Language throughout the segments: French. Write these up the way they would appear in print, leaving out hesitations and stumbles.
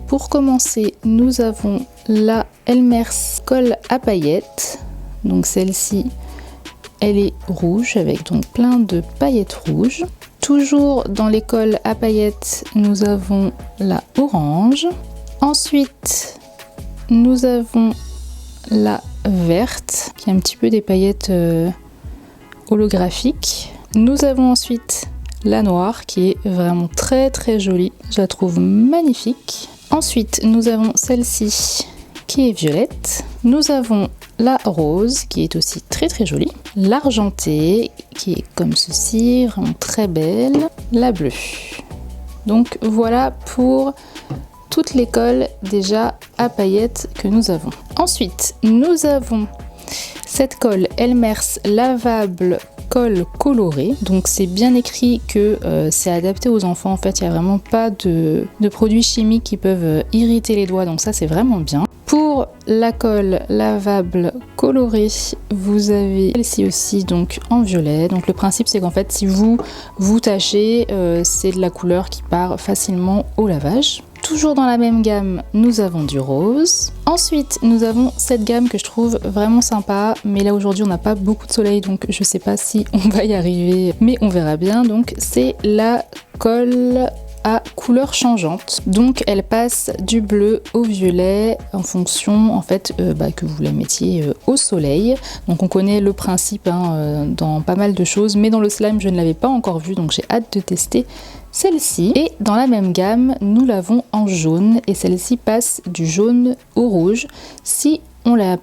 Pour commencer, nous avons la Elmers colle à paillettes. Donc celle-ci, elle est rouge avec donc plein de paillettes rouges. Toujours dans les colles à paillettes, nous avons la orange. Ensuite, nous avons la verte qui a un petit peu des paillettes holographiques. Nous avons ensuite la noire qui est vraiment très très jolie. Je la trouve magnifique. Ensuite, nous avons celle-ci qui est violette. Nous avons la rose qui est aussi très très jolie. L'argentée qui est comme ceci, vraiment très belle. La bleue. Donc voilà pour toutes les colles déjà à paillettes que nous avons. Ensuite, nous avons cette colle Elmers lavable colle colorée. Donc c'est bien écrit que c'est adapté aux enfants. En fait, il n'y a vraiment pas de produits chimiques qui peuvent irriter les doigts. Donc ça, c'est vraiment bien. Pour la colle lavable colorée, vous avez celle-ci aussi donc en violet. Donc le principe, c'est qu'en fait, si vous tachez, c'est de la couleur qui part facilement au lavage. Toujours dans la même gamme, nous avons du rose. Ensuite, nous avons cette gamme que je trouve vraiment sympa. Mais là, aujourd'hui, on n'a pas beaucoup de soleil, donc je ne sais pas si on va y arriver. Mais on verra bien. Donc, c'est la colle à couleur changeante. Donc, elle passe du bleu au violet en fonction, en fait, que vous la mettiez au soleil. Donc, on connaît le principe dans pas mal de choses. Mais dans le slime, je ne l'avais pas encore vu. Donc, j'ai hâte de tester celle-ci. Et dans la même gamme, nous l'avons en jaune et celle-ci passe du jaune au rouge si on la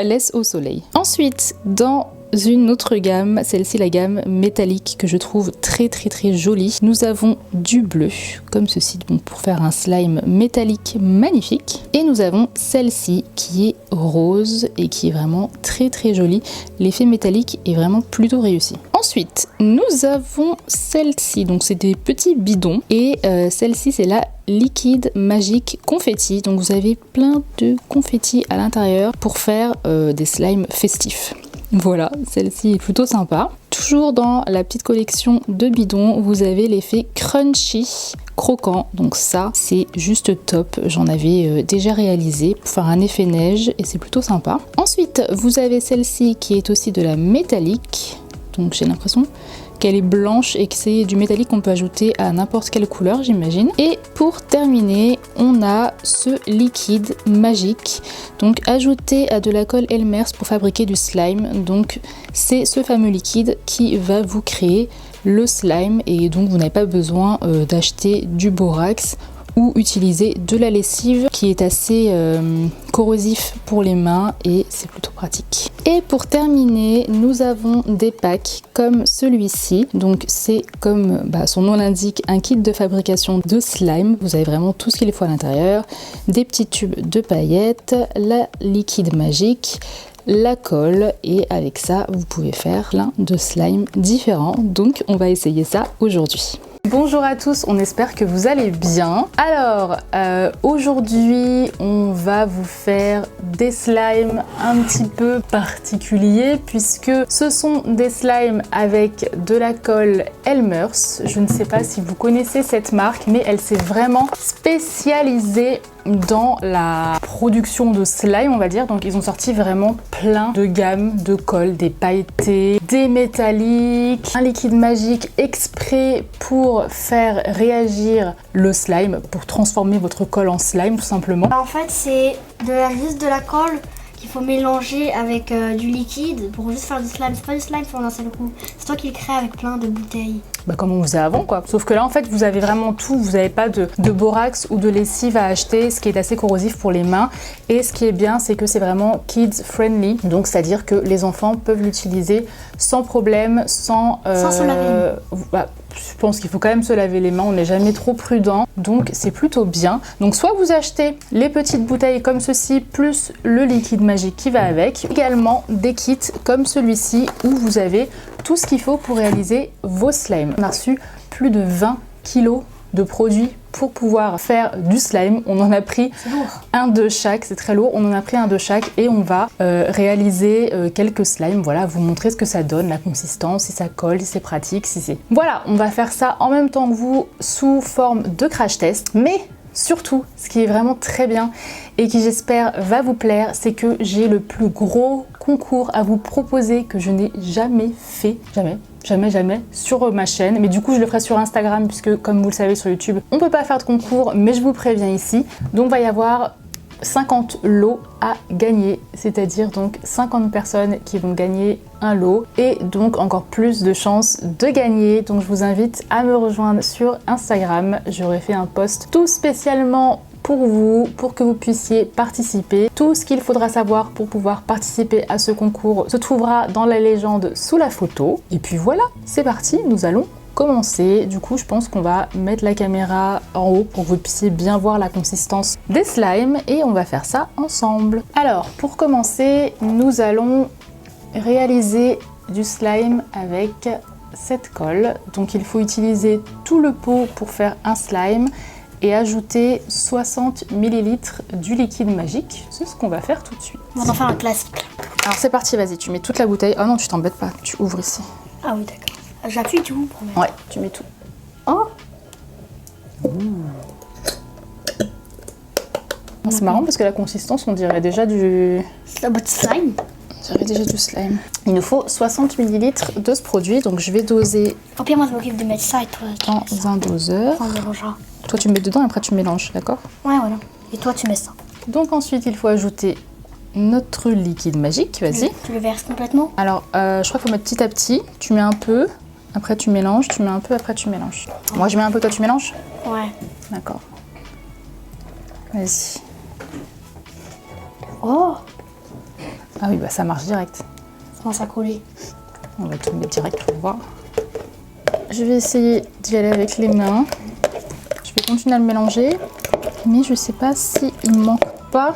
laisse au soleil. Ensuite, dans une autre gamme, celle-ci la gamme métallique que je trouve très très très jolie. Nous avons du bleu comme ceci pour faire un slime métallique magnifique. Et nous avons celle-ci qui est rose et qui est vraiment très très jolie. L'effet métallique est vraiment plutôt réussi. Ensuite, nous avons celle-ci, donc c'est des petits bidons et celle-ci c'est la liquide magique confetti. Donc vous avez plein de confetti à l'intérieur pour faire des slimes festifs. Voilà, celle-ci est plutôt sympa. Toujours dans la petite collection de bidons, vous avez l'effet crunchy croquant. Donc ça, c'est juste top. J'en avais déjà réalisé pour faire un effet neige et c'est plutôt sympa. Ensuite, vous avez celle-ci qui est aussi de la métallique. Donc j'ai l'impression qu'elle est blanche et que c'est du métallique qu'on peut ajouter à n'importe quelle couleur, j'imagine. Et pour terminer, on a ce liquide magique, donc ajouté à de la colle Elmers pour fabriquer du slime. Donc c'est ce fameux liquide qui va vous créer le slime et donc vous n'avez pas besoin d'acheter du borax ou utiliser de la lessive qui est assez corrosif pour les mains et c'est plutôt pratique. Et pour terminer, nous avons des packs comme celui-ci. Donc c'est comme son nom l'indique, un kit de fabrication de slime. Vous avez vraiment tout ce qu'il faut à l'intérieur. Des petits tubes de paillettes, la liquide magique, la colle et avec ça vous pouvez faire plein de slimes différents. Donc on va essayer ça aujourd'hui. Bonjour à tous, on espère que vous allez bien. Alors aujourd'hui on va vous faire des slimes un petit peu particuliers puisque ce sont des slimes avec de la colle Elmers. Je ne sais pas si vous connaissez cette marque mais elle s'est vraiment spécialisée dans la production de slime, on va dire. Donc ils ont sorti vraiment plein de gammes de colle, des pailletés, des métalliques, un liquide magique exprès pour faire réagir le slime, pour transformer votre colle en slime tout simplement. En fait c'est juste de la colle qu'il faut mélanger avec du liquide pour juste faire du slime. C'est pas du slime sur un seul coup, c'est toi qui le crée avec plein de bouteilles. Comme on faisait avant quoi. Sauf que là en fait vous avez vraiment tout, vous n'avez pas de borax ou de lessive à acheter, ce qui est assez corrosif pour les mains. Et ce qui est bien c'est que c'est vraiment kids friendly, donc c'est à dire que les enfants peuvent l'utiliser sans problème, sans se laver. Je pense qu'il faut quand même se laver les mains, on n'est jamais trop prudent, donc c'est plutôt bien. Donc soit vous achetez les petites bouteilles comme ceci, plus le liquide magique qui va avec. Également des kits comme celui-ci où vous avez tout ce qu'il faut pour réaliser vos slimes. On a reçu plus de 20 kilos de produits pour pouvoir faire du slime. On en a pris un de chaque, c'est très lourd, on en a pris un de chaque et on va réaliser quelques slimes, voilà, vous montrer ce que ça donne, la consistance, si ça colle, si c'est pratique, si c'est... Voilà, on va faire ça en même temps que vous sous forme de crash test, mais surtout, ce qui est vraiment très bien et qui j'espère va vous plaire, c'est que j'ai le plus gros concours à vous proposer que je n'ai jamais fait, jamais sur ma chaîne, mais du coup je le ferai sur Instagram puisque comme vous le savez sur YouTube, on peut pas faire de concours, mais je vous préviens ici. Donc il va y avoir 50 lots à gagner, c'est-à-dire donc 50 personnes qui vont gagner un lot et donc encore plus de chances de gagner. Donc je vous invite à me rejoindre sur Instagram. J'aurai fait un post tout spécialement pour vous, pour que vous puissiez participer. Tout ce qu'il faudra savoir pour pouvoir participer à ce concours se trouvera dans la légende sous la photo. Et puis voilà, c'est parti, nous allons commencer. Du coup, je pense qu'on va mettre la caméra en haut pour que vous puissiez bien voir la consistance des slimes et on va faire ça ensemble. Alors, pour commencer, nous allons réaliser du slime avec cette colle. Donc, il faut utiliser tout le pot pour faire un slime et ajouter 60 ml du liquide magique. C'est ce qu'on va faire tout de suite. On va en faire un classique. Alors, c'est parti, vas-y, tu mets toute la bouteille. Oh non, tu t'embêtes pas, tu ouvres ici. Ah oui, d'accord. J'appuie tout pour mettre. Ouais, tu mets tout. Oh! C'est marrant parce que la consistance, on dirait déjà du... C'est la boîte slime. On dirait déjà du slime. Il nous faut 60 ml de ce produit, donc je vais doser Au pire, moi, je m'occupe de mettre ça et toi, tu mets ça. dans un doseur. On mélangera. Toi, tu mets dedans et après tu mélanges, d'accord? Ouais, voilà. Et toi, tu mets ça. Donc ensuite, il faut ajouter notre liquide magique, vas-y. Tu le verses complètement? Alors, je crois qu'il faut mettre petit à petit. Tu mets un peu, après tu mélanges, tu mets un peu, après tu mélanges. Moi, je mets un peu, toi tu mélanges? Ouais. D'accord. Vas-y. Oh! Ah oui, bah ça marche direct. Ça commence à coller. On va tout mettre direct pour voir. Je vais essayer d'y aller avec les mains. Je vais continuer à le mélanger, mais je sais pas si il manque pas.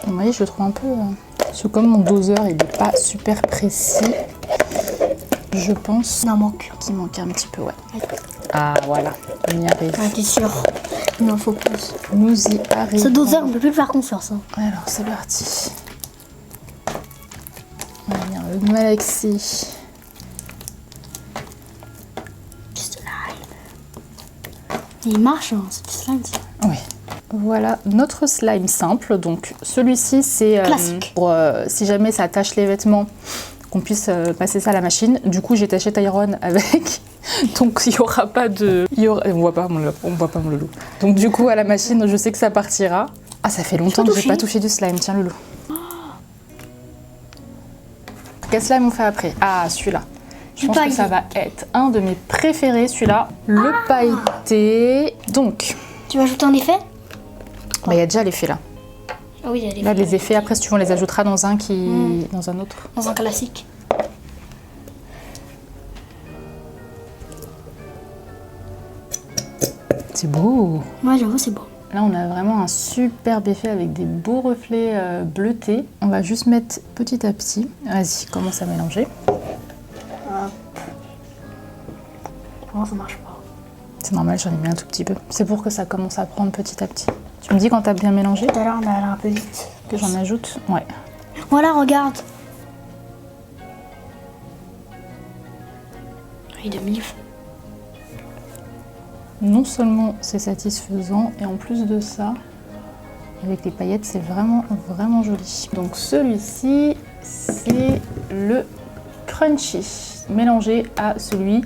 Vous voyez, je le trouve un peu... Parce que comme mon doseur il n'est pas super précis, je pense Il en manque. qu'il manque un petit peu, ouais. Ah voilà, on y arrive. Ah, t'es sûr? Il en faut plus. Nous y arrivons. Ce doseur, on peut plus le faire confiance. Hein. Alors c'est parti. On va venir le malaxer. Il marche, hein, c'est du slime. Ça. Oui. Voilà notre slime simple. Donc celui-ci c'est Classique. pour si jamais ça tache les vêtements, qu'on puisse passer ça à la machine. Du coup j'ai taché Tyrone avec. Donc il n'y aura pas de... On voit pas mon loulou. Donc du coup à la machine je sais que ça partira. Ah ça fait longtemps que j'ai pas touché du slime. Tiens loulou. Quel slime on fait après? Ah celui-là. Je pense que ça va être un de mes préférés celui-là. Le pailleté. Donc... Tu vas ajouter un effet? Bah, il y a déjà l'effet là. Ah oui, il y a l'effet. Là, les effets, après, si tu veux, on les ajoutera dans un dans un autre. Dans un classique. C'est beau. Ouais, j'avoue, c'est beau. Là, on a vraiment un superbe effet avec des beaux reflets bleutés. On va juste mettre petit à petit. Vas-y, commence à mélanger. Comment ça marche pas? C'est normal, j'en ai mis un tout petit peu. C'est pour que ça commence à prendre petit à petit. Tu me dis quand t'as bien mélangé? Tout à l'heure, on a allé un peu vite. Que j'en ajoute? Ouais. Voilà, regarde. Il est de mille. Non seulement c'est satisfaisant, et en plus de ça, avec les paillettes, c'est vraiment, vraiment joli. Donc celui-ci, c'est le crunchy, mélangé à celui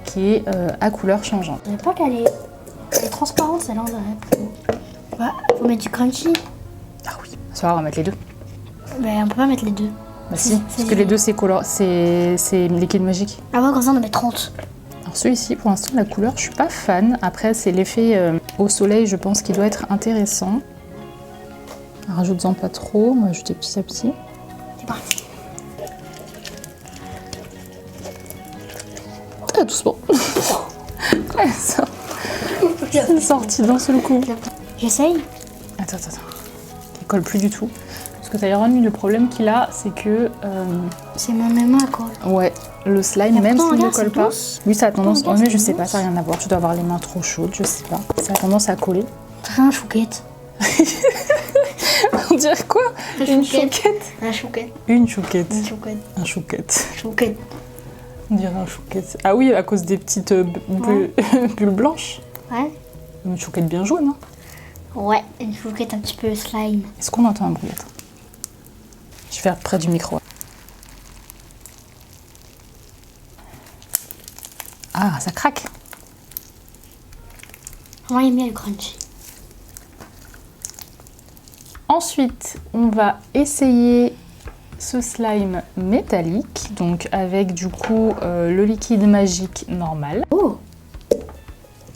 qui est à couleur changeante. Je ne pas qu'elle est transparente, celle-là, on dirait. Ouais, faut mettre du crunchy. Ah oui, ça va, on va mettre les deux. Mais on peut pas mettre les deux. Bah si, parce que les deux c'est liquide magique. Ah ouais, comme ça on en met 30. Alors celui-ci, pour l'instant, la couleur, je suis pas fan. Après, c'est l'effet au soleil, je pense, qui doit être intéressant. Rajoute-en pas trop, on va ajouter petit à petit. C'est parti. Ah, doucement. Ouais, ça. C'est sorti d'un seul coup. J'essaye. Attends. Il colle plus du tout. Parce que Tyrone, lui, le problème qu'il a, c'est que... C'est mes mains quoi. Ouais, le slime, Mais même pourtant, s'il ne regarde, colle c'est pas... douce. Oui, ça a tendance... Pourtant, mais je c'est sais pas, douce. ça n'a rien à voir. Tu dois avoir les mains trop chaudes, je sais pas. Ça a tendance à coller. C'est un chouquette. On dirait quoi? Une chouquette? Un chouquette. Une chouquette. Une chouquette. Un chouquette. Chouquette. On dirait un chouquette. Ah oui, à cause des petites bulles blanches. Ouais. Une chouquette bien jaune, hein. Ouais, une chouquette un petit peu slime. Est-ce qu'on entend un bruit? Attends. Je vais faire près du micro. Ah, ça craque. Moi, j'aime bien le crunchy. Ensuite, on va essayer ce slime métallique, donc avec du coup le liquide magique normal. Oh,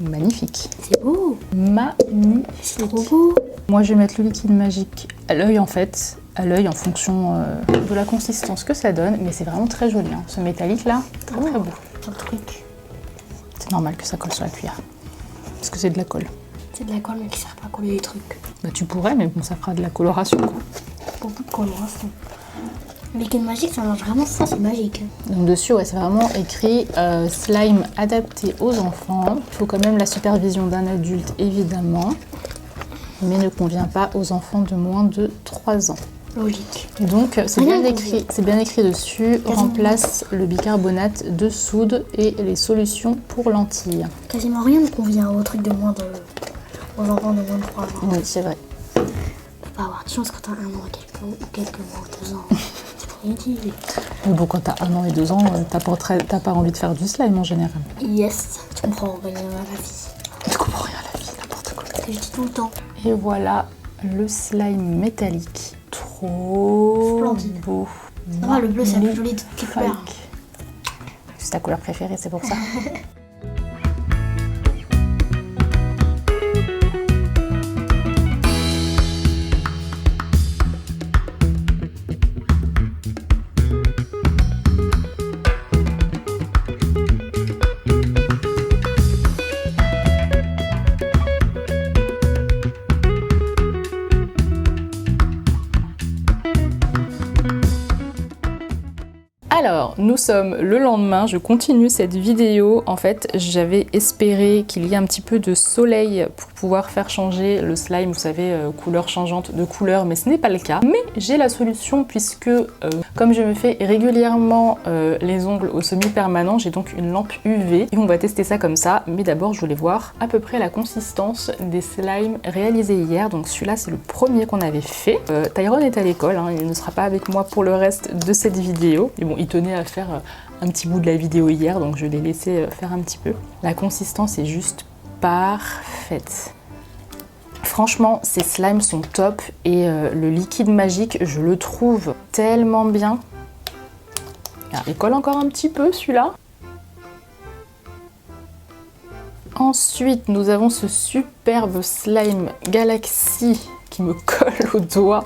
Magnifique. c'est beau. Magnifique. C'est trop beau. Moi, je vais mettre le liquide magique à l'œil en fait, à l'œil en fonction de la consistance que ça donne, mais c'est vraiment très joli, hein. Ce métallique là, très très beau. C'est un truc. C'est normal que ça colle sur la cuillère, parce que c'est de la colle. C'est de la colle mais qui sert pas à coller les trucs. Bah tu pourrais, mais bon, ça fera de la coloration quoi. Beaucoup de coloration. Le liquide magique, ça marche vraiment ça, c'est magique. Donc dessus, ouais, c'est vraiment écrit slime adapté aux enfants. Il faut quand même la supervision d'un adulte évidemment, mais ne convient pas aux enfants de moins de 3 ans. Logique. Et donc c'est bien écrit dessus, remplace le bicarbonate de soude et les solutions pour lentilles. Quasiment rien ne convient aux trucs de moins de... aux enfants de moins de 3 ans. Oui, c'est vrai. Tu peux pas avoir de chance quand t'as 1 an et quelques mois, 2 ans. C'est ridicule. Mais bon, quand t'as 1 an et 2 ans, t'as pas envie de faire du slime en général. Yes, tu comprends rien à la vie. Tu comprends rien à la vie, n'importe quoi. C'est ce que je dis tout le temps. Et voilà le slime métallique. Trop Splendide. beau. Ah, le bleu, c'est la plus jolie de toutes les couleurs. C'est ta couleur préférée, c'est pour ça. Alors, nous sommes le lendemain, je continue cette vidéo. En fait, j'avais espéré qu'il y ait un petit peu de soleil pour pouvoir faire changer le slime, vous savez, couleur changeante de couleur, mais ce n'est pas le cas. Mais j'ai la solution puisque, comme je me fais régulièrement les ongles au semi-permanent, j'ai donc une lampe UV et on va tester ça comme ça. Mais d'abord, je voulais voir à peu près la consistance des slimes réalisés hier. Donc celui-là, c'est le premier qu'on avait fait. Tyrone est à l'école, hein, il ne sera pas avec moi pour le reste de cette vidéo. Et bon, il tenait à faire un petit bout de la vidéo hier, donc je l'ai laissé faire un petit peu. La consistance est juste parfaite. Franchement, ces slimes sont top et le liquide magique, je le trouve tellement bien. Alors, il colle encore un petit peu celui-là. Ensuite, nous avons ce superbe slime Galaxy qui me colle au doigt.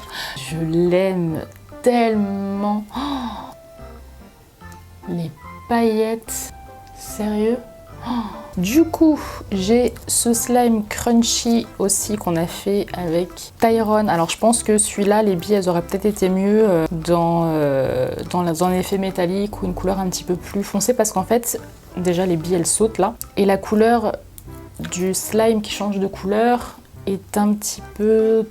Je l'aime tellement. Oh, les paillettes, sérieux. Oh. Du coup, j'ai ce slime crunchy aussi qu'on a fait avec Tyrone. Alors je pense que celui-là, les billes, elles auraient peut-être été mieux dans un effet métallique ou une couleur un petit peu plus foncée parce qu'en fait, déjà les billes, elles sautent là. Et la couleur du slime qui change de couleur est un petit peu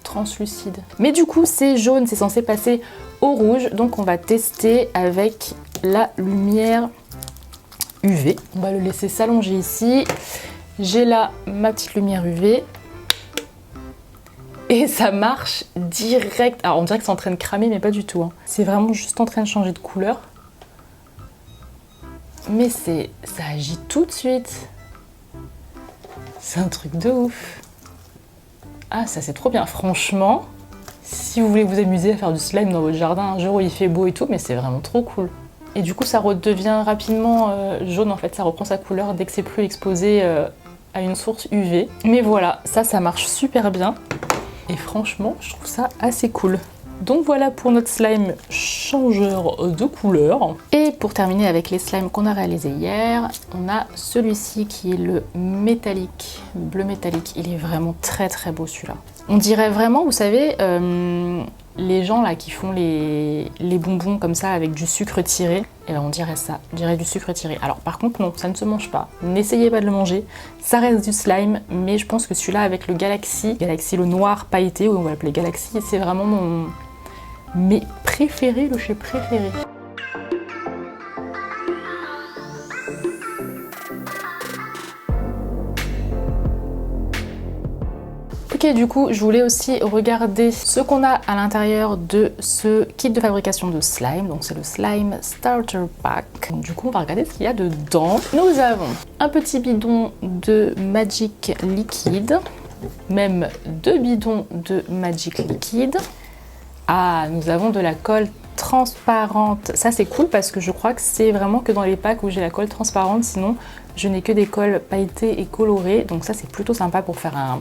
translucide. Mais du coup, c'est jaune, c'est censé passer au rouge. Donc on va tester avec la lumière UV. On va le laisser s'allonger ici. J'ai là ma petite lumière UV. Et ça marche direct. Alors on dirait que c'est en train de cramer, mais pas du tout, hein. C'est vraiment juste en train de changer de couleur. Mais ça agit tout de suite. C'est un truc de ouf. Ah, ça c'est trop bien. Franchement, si vous voulez vous amuser à faire du slime dans votre jardin un jour où il fait beau et tout, mais c'est vraiment trop cool. Et du coup, ça redevient rapidement jaune en fait, ça reprend sa couleur dès que c'est plus exposé à une source UV. Mais voilà, ça marche super bien. Et franchement, je trouve ça assez cool. Donc voilà pour notre slime changeur de couleur. Et pour terminer avec les slimes qu'on a réalisés hier, on a celui-ci qui est le métallique, bleu métallique. Il est vraiment très très beau celui-là. On dirait vraiment, vous savez, les gens là qui font les bonbons comme ça avec du sucre tiré, et ben on dirait ça, on dirait du sucre tiré. Alors par contre non, ça ne se mange pas, n'essayez pas de le manger, ça reste du slime, mais je pense que celui-là avec le Galaxy le noir pailleté, ou on va l'appeler Galaxy, c'est vraiment mes préférés, le chez préféré. Ok, du coup, je voulais aussi regarder ce qu'on a à l'intérieur de ce kit de fabrication de slime. Donc c'est le Slime Starter Pack. Du coup, on va regarder ce qu'il y a dedans. Nous avons un petit bidon de Magic Liquide, même 2 bidons de Magic Liquide. Ah, nous avons de la colle transparente. Ça c'est cool parce que je crois que c'est vraiment que dans les packs où j'ai la colle transparente, sinon je n'ai que des colles pailletées et colorées. Donc ça c'est plutôt sympa pour faire un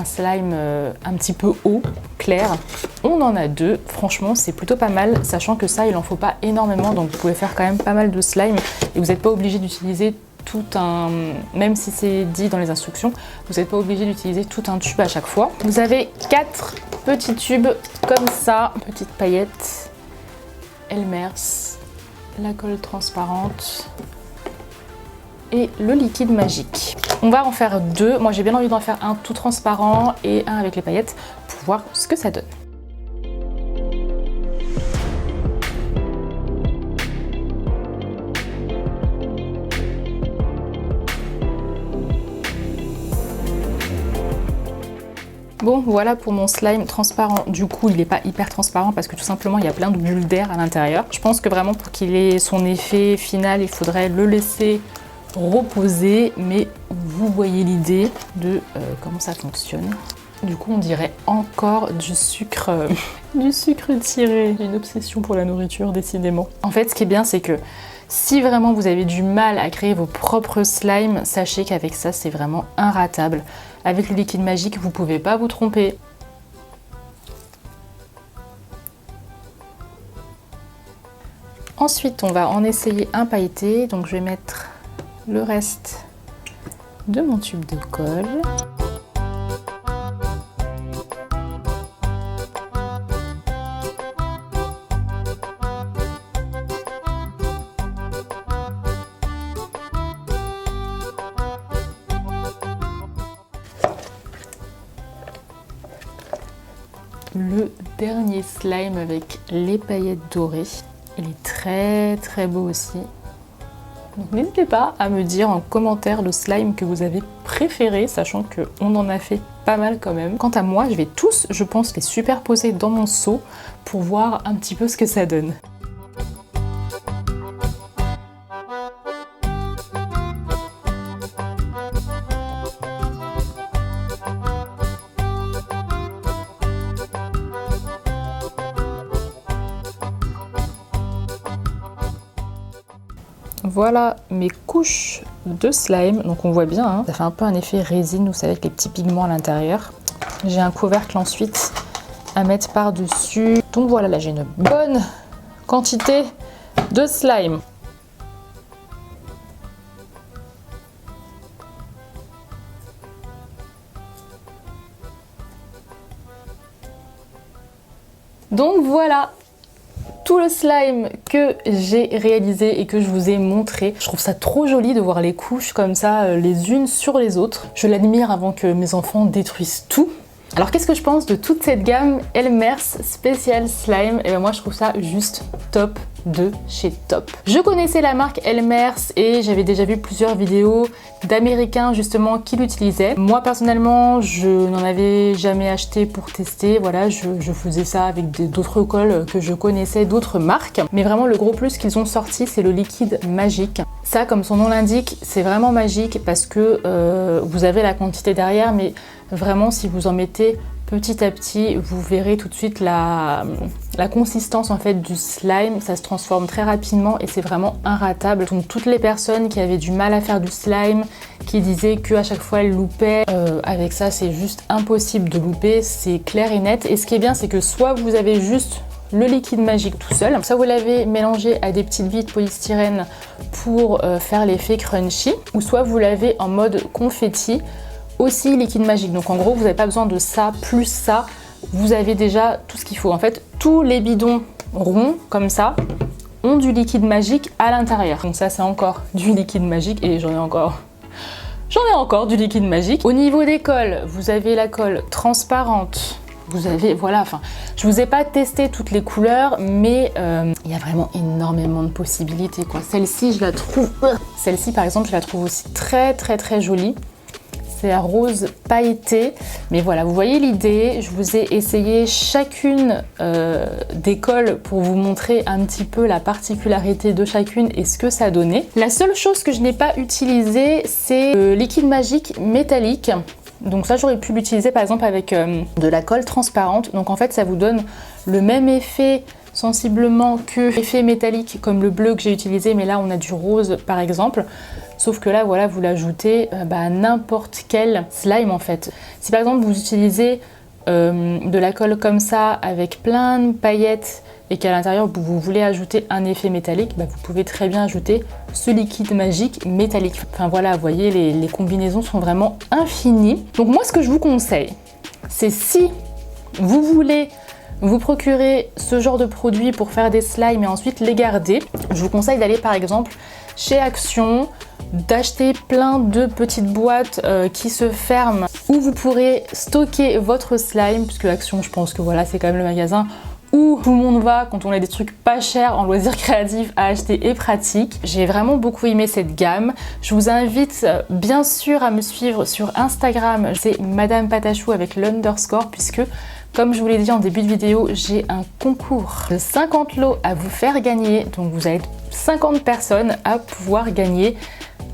slime un petit peu haut, clair. On en a 2, franchement c'est plutôt pas mal, sachant que ça il en faut pas énormément, donc vous pouvez faire quand même pas mal de slime et vous n'êtes pas obligé d'utiliser tout un, même si c'est dit dans les instructions, vous n'êtes pas obligé d'utiliser tout un tube à chaque fois. Vous avez 4 petits tubes comme ça, petites paillettes, Elmers, la colle transparente et le liquide magique. On va en faire 2, moi j'ai bien envie d'en faire un tout transparent et un avec les paillettes pour voir ce que ça donne. Bon, voilà pour mon slime transparent. Du coup, il n'est pas hyper transparent parce que tout simplement, il y a plein de bulles d'air à l'intérieur. Je pense que vraiment pour qu'il ait son effet final, il faudrait le laisser reposer. Mais vous voyez l'idée de comment ça fonctionne. Du coup, on dirait encore du sucre tiré. J'ai une obsession pour la nourriture, décidément. En fait, ce qui est bien, c'est que si vraiment vous avez du mal à créer vos propres slimes, sachez qu'avec ça, c'est vraiment inratable. Avec le liquide magique, vous ne pouvez pas vous tromper. Ensuite, on va en essayer un pailleté. Donc, je vais mettre le reste de mon tube de colle. Le dernier slime avec les paillettes dorées. Il est très très beau aussi. Donc n'hésitez pas à me dire en commentaire le slime que vous avez préféré, sachant qu'on en a fait pas mal quand même. Quant à moi, je vais tous, je pense, les superposer dans mon seau pour voir un petit peu ce que ça donne. Voilà mes couches de slime, donc on voit bien, hein, ça fait un peu un effet résine, vous savez, avec les petits pigments à l'intérieur. J'ai un couvercle ensuite à mettre par-dessus. Donc voilà, là j'ai une bonne quantité de slime. Donc voilà tout le slime que j'ai réalisé et que je vous ai montré. Je trouve ça trop joli de voir les couches comme ça, les unes sur les autres. Je l'admire avant que mes enfants détruisent tout. Alors qu'est-ce que je pense de toute cette gamme Elmers Special Slime? Et ben moi je trouve ça juste top de chez top. Je connaissais la marque Elmers et j'avais déjà vu plusieurs vidéos d'américains justement qui l'utilisaient. Moi personnellement je n'en avais jamais acheté pour tester, voilà, je faisais ça avec d'autres colles que je connaissais, d'autres marques. Mais vraiment le gros plus qu'ils ont sorti, c'est le liquide magique. Ça, comme son nom l'indique, c'est vraiment magique parce que vous avez la quantité derrière, mais vraiment si vous en mettez petit à petit, vous verrez tout de suite la consistance en fait du slime. Ça se transforme très rapidement et c'est vraiment inratable. Donc toutes les personnes qui avaient du mal à faire du slime, qui disaient qu'à chaque fois elles loupaient, avec ça c'est juste impossible de louper, c'est clair et net. Et ce qui est bien, c'est que soit vous avez juste le liquide magique tout seul, soit vous l'avez mélangé à des petites billes de polystyrène pour faire l'effet crunchy, ou soit vous l'avez en mode confetti, aussi liquide magique. Donc en gros vous n'avez pas besoin de ça plus ça, vous avez déjà tout ce qu'il faut. En fait tous les bidons ronds comme ça ont du liquide magique à l'intérieur. Donc ça c'est encore du liquide magique et j'en ai encore du liquide magique. Au niveau des colles, vous avez la colle transparente. Vous avez, voilà, enfin, je vous ai pas testé toutes les couleurs, mais il y a vraiment énormément de possibilités, quoi. Celle-ci, je la trouve... Celle-ci, par exemple, je la trouve aussi très, très, très jolie. c'est un rose pailleté. Mais voilà, vous voyez l'idée. Je vous ai essayé chacune des colles pour vous montrer un petit peu la particularité de chacune et ce que ça donnait. La seule chose que je n'ai pas utilisée, c'est le liquide magique métallique. Donc ça, j'aurais pu l'utiliser par exemple avec de la colle transparente. Donc en fait, ça vous donne le même effet sensiblement que l'effet métallique comme le bleu que j'ai utilisé, mais là on a du rose par exemple. Sauf que là, voilà, vous l'ajoutez à n'importe quel slime en fait. Si par exemple vous utilisez de la colle comme ça avec plein de paillettes et qu'à l'intérieur vous voulez ajouter un effet métallique, vous pouvez très bien ajouter ce liquide magique métallique. Enfin voilà, vous voyez, les combinaisons sont vraiment infinies. Donc moi, ce que je vous conseille, c'est si vous voulez vous procurer ce genre de produit pour faire des slimes et ensuite les garder, je vous conseille d'aller par exemple chez Action, d'acheter plein de petites boîtes qui se ferment où vous pourrez stocker votre slime, puisque Action, je pense que voilà, c'est quand même le magasin où tout le monde va quand on a des trucs pas chers en loisirs créatifs à acheter et pratiques. J'ai vraiment beaucoup aimé cette gamme. Je vous invite bien sûr à me suivre sur Instagram, c'est Madame Patachou avec l'underscore, puisque comme je vous l'ai dit en début de vidéo, j'ai un concours de 50 lots à vous faire gagner. Donc vous avez 50 personnes à pouvoir gagner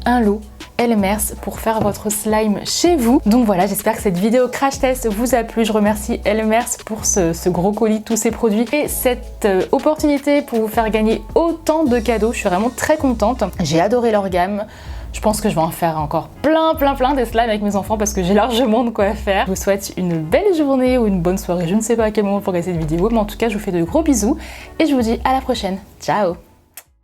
un lot Elmers pour faire votre slime chez vous. Donc voilà, j'espère que cette vidéo crash test vous a plu. Je remercie Elmers pour ce gros colis, tous ces produits et cette opportunité pour vous faire gagner autant de cadeaux. Je suis vraiment très contente. J'ai adoré leur gamme. Je pense que je vais en faire encore plein des slimes avec mes enfants parce que j'ai largement de quoi faire. Je vous souhaite une belle journée ou une bonne soirée. Je ne sais pas à quel moment pour regarder cette vidéo, mais en tout cas, je vous fais de gros bisous et je vous dis à la prochaine. Ciao!